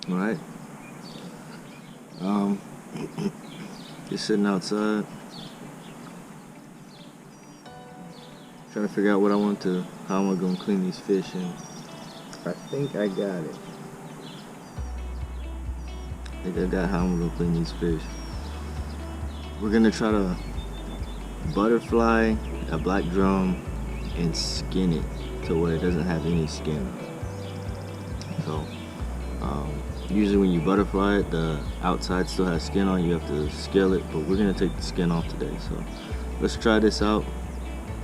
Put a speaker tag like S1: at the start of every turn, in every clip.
S1: Alright. Just sitting outside, trying to figure out how am I gonna clean these fish, and I think I got it. I think I got how I'm gonna clean these fish. We're gonna try to butterfly a black drum and skin it to where it doesn't have any skin. So usually when you butterfly it, the outside still has skin on. You have to scale it, but we're gonna take the skin off today. So let's try this out,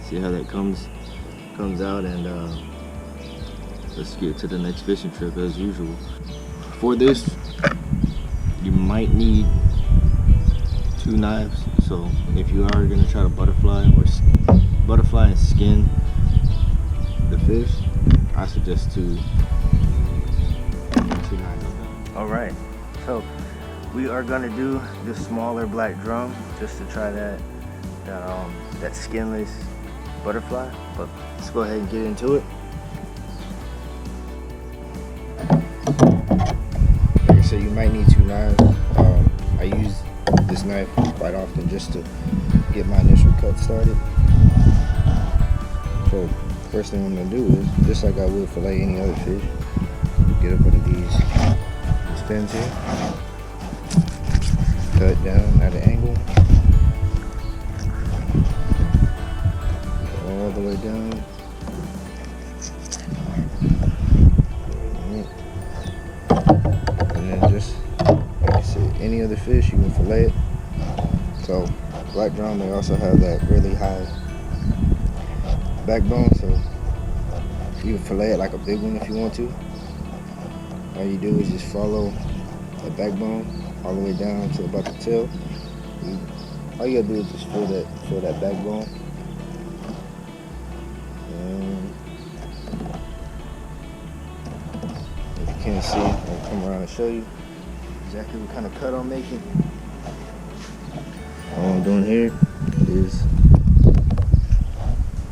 S1: see how that comes out, and let's get to the next fishing trip as usual. For this, you might need 2 knives. So if you are gonna try to butterfly and skin the fish, I suggest 2 knives. Alright, so we are gonna do the smaller black drum just to try that skinless butterfly. But let's go ahead and get into it. Like I said, you might need 2 knives. I use this knife quite often just to get my initial cut started. So first thing I'm gonna do is, just like I would fillet any other fish, get up under these fins here, cut down at an angle, all the way down. And then just like I said, any other fish you can fillet it. So black drum, they also have that really high backbone, so you can fillet it like a big one if you want to. All you do is just follow the backbone all the way down to about the tail. All you gotta do is just feel that backbone. And if you can't see, I'll come around and show you exactly what kind of cut I'm making. All I'm doing here is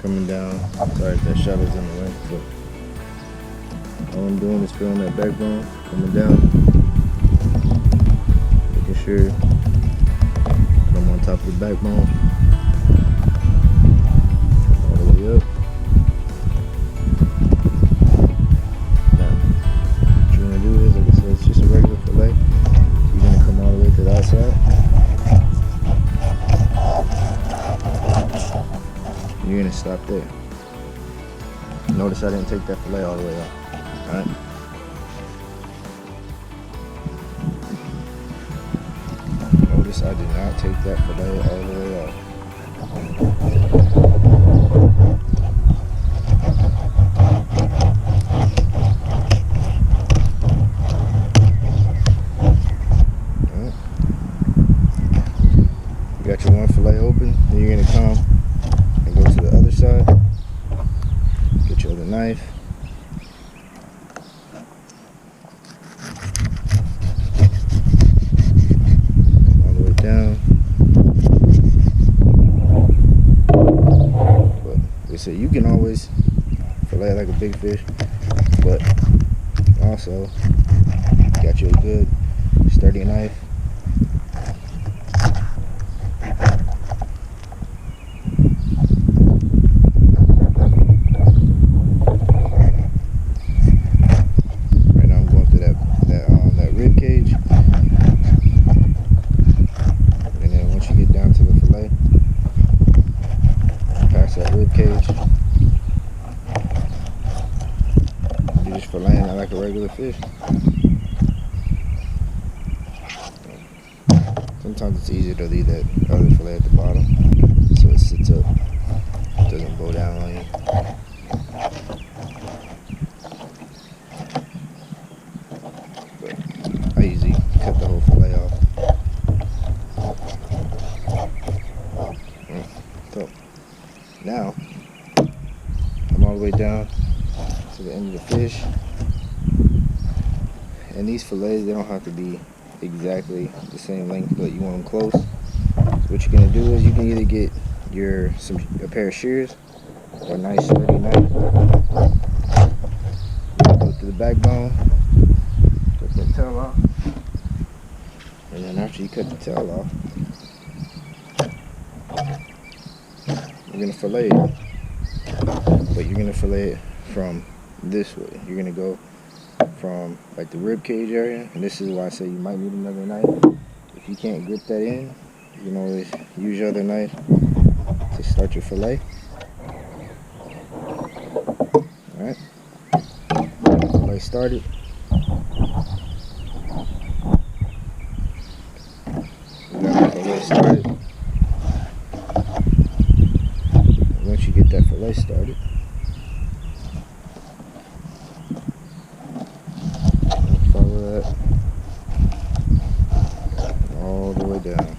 S1: coming down. Sorry if that shadow's in the way, but all I'm doing is feeling that backbone, coming down, making sure that I'm on top of the backbone, all the way up. Now, what you're gonna do is, like I said, it's just a regular fillet. You're gonna come all the way to the outside. You're gonna stop there. Notice I didn't take that fillet all the way up. Alright. Notice I did not take that fillet all the way off. Alright. You got your one fillet open, then you're gonna come and go to the other side. Get your other knife. So you can always fillet like a big fish, but also got you a good sturdy knife. Right now I'm going through that rib cage, and then once you get down to the fillet, past that rib cage, you're just filleting it like a regular fish. Sometimes it's easier to leave that other fillet at the bottom so it sits up, it doesn't go down on you. But I usually cut the whole fillet off. So now I'm all the way down to the end of the fish, and these fillets, they don't have to be exactly the same length, but you want them close. So what you're gonna do is you can either get a pair of shears or a nice sturdy knife. Go to the backbone, go Cut that tail off. And then after you cut the tail off, you're gonna fillet it. But you're gonna fillet it from this way. You're gonna go from like the rib cage area, and this is why I say you might need another knife. If you can't grip that in, you can always use your other knife to start your fillet. Alright. Fillet started. We got our fillet started. And once you get that fillet started, follow that all the way down.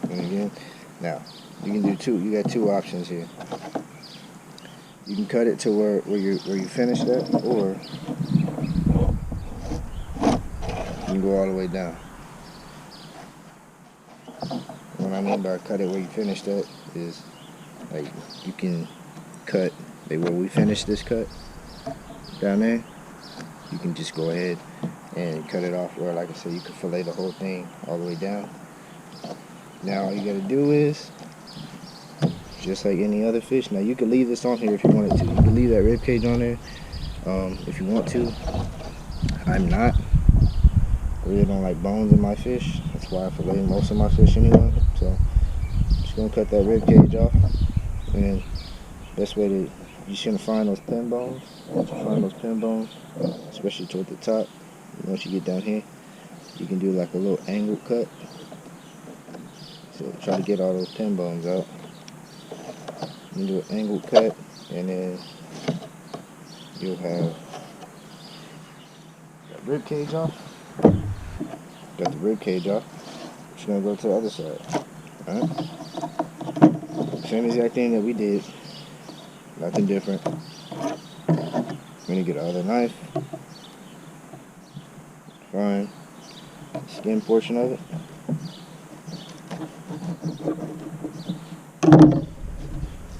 S1: And again, now you can do two. You got two options here. You can cut it to where you finish that, or you can go all the way down. What I mean by cut it where you finish that is like you can cut like where we finish this cut down there. You can just go ahead and cut it off, or like I said, you can fillet the whole thing all the way down. Now all you gotta do is, just like any other fish, now you can leave this on here if you wanted to. You can leave that rib cage on there if you want to. I'm not. I really don't like bones in my fish. That's why I fillet most of my fish anyway. So I'm just gonna cut that rib cage off, and best way to, you shouldn't find those pin bones. Once you find those pin bones, especially toward the top, once you get down here, you can do like a little angle cut. So try to get all those pin bones out. You do an angle cut, and then you'll have that rib cage off. Got the rib cage off. Just gonna go to the other side. Alright? Same exact thing that we did. Nothing different. I'm gonna get our other knife. Find the skin portion of it.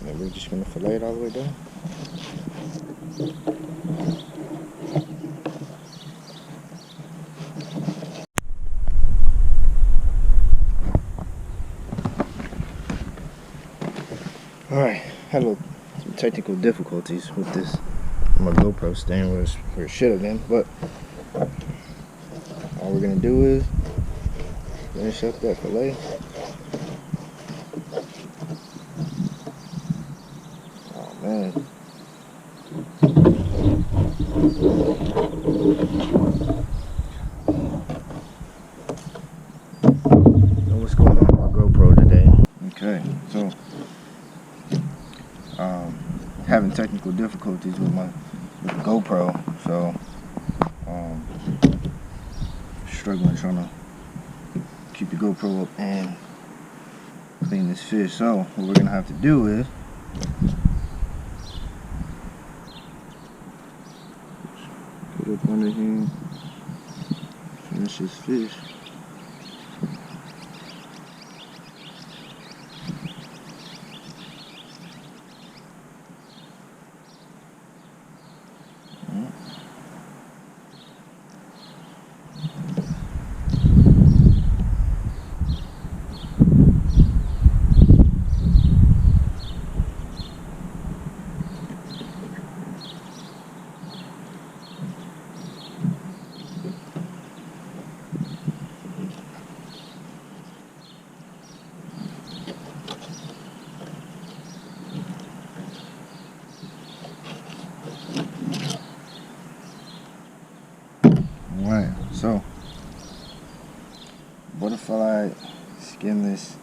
S1: And we're just gonna fillet it all the way down. Alright, had some technical difficulties with this. My GoPro staying where it should have been, but all we're gonna do is finish up that fillet. Oh man. Know what's going on with my GoPro today. Okay, so having technical difficulties with the GoPro, so struggling trying to keep the GoPro up and clean this fish. So what we're gonna have to do is get up under here, finish this fish. Alright, so butterfly skinless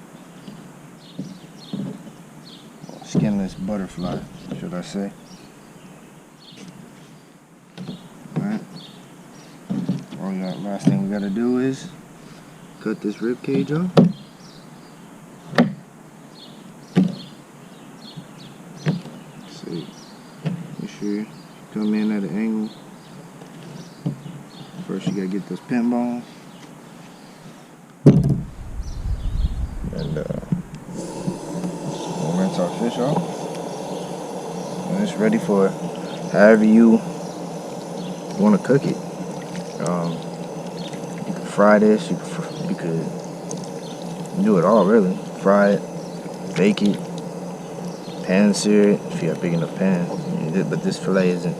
S1: butterfly, should I say. Alright. Last thing we gotta do is cut this rib cage off. See. Make sure you come in at an angle. First you gotta get those pin bones.
S2: It's ready for however you want to cook it. You can fry this. You could do it all really. Fry it, bake it, pan sear it if you have a big enough pan. But this fillet isn't.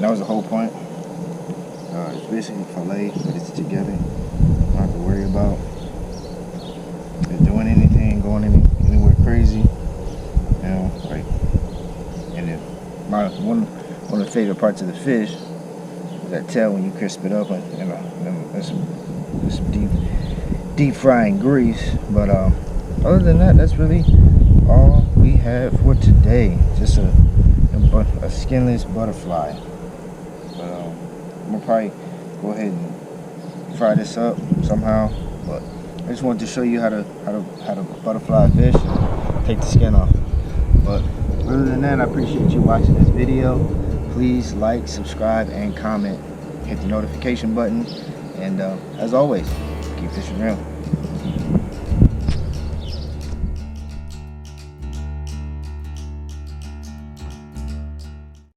S2: That was the whole point. It's basically fillet, but it's together. You don't have to worry about it doing anything, going anywhere crazy. You know, like. And then one of the favorite parts of the fish is that tail when you crisp it up, and there's some deep frying grease. But other than that, that's really all we have for today. Just a skinless butterfly. But I'm gonna probably go ahead and fry this up somehow. But I just wanted to show you how to butterfly fish and take the skin off. But other than that, I appreciate you watching this video. Please like, subscribe, and comment. Hit the notification button. And as always, keep fishing real.